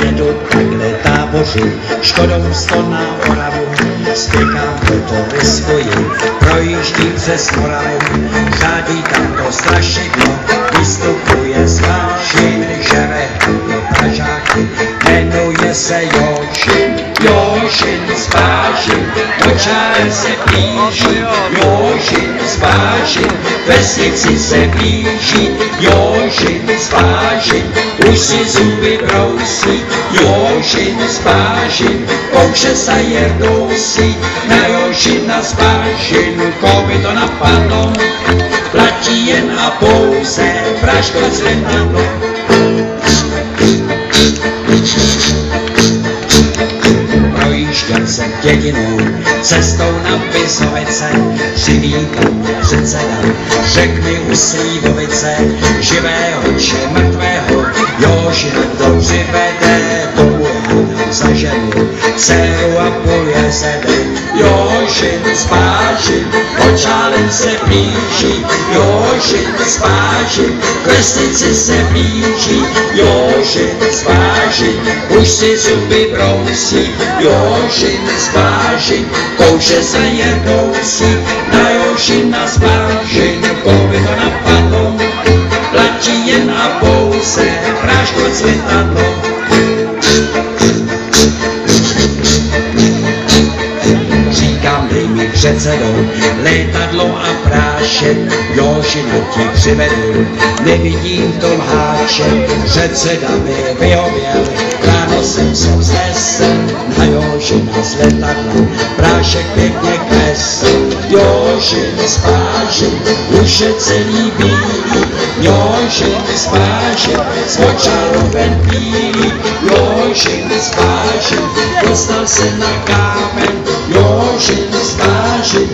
Jedu takhle táboři, Škodou 100 na Oravu, spěchám, proto riskuji, projíždím přes Moravu, řádí tam to strašidlo, vystupuje z Vášin, žere Pražáky, jmenuje se Jošin, Jošin z Vášin, očáre se blíží, Jošin z Vášin, vesnici se blíží, Jošin z Vášin, už si zuby brousí, Jošin z Vášin, kouše se jerdousí, na Jošina z Vášin, koby to napadlo, platí jen a pouze Pražko Zlintadlo. Projížděl jsem dědinou, cestou na Vizovice, přivítám předseda, řek mi u Slívovice, živého či mrtvého, Jožina to přivede, domů zaženu, dceru a půl jezede, Jožin z Vážin, očálem se blíží, Jožin z Vážin, k vesnici se blíží, Jožin z Vážin, už si zuby brousí, Jožin z Vážin, kouše se jednousí, na Jožina z Vážin, koby to napadlo, platí jen a pouze Pražko Zlintadlo. Říkám, dej mi předsedou, letadlo a prášek, Jožina ti přivedu, nevidím tom háček, předseda mi vyhověl, ráno jsem se vznesl, na Jožina z letadla, prášek pěkně klesl, Jožin z Vážin, už je celý bílý, Jožin z Vážin, s očalovem bílý, Jožin z Vážin, dostal se na kámen, Jožin z Vážin,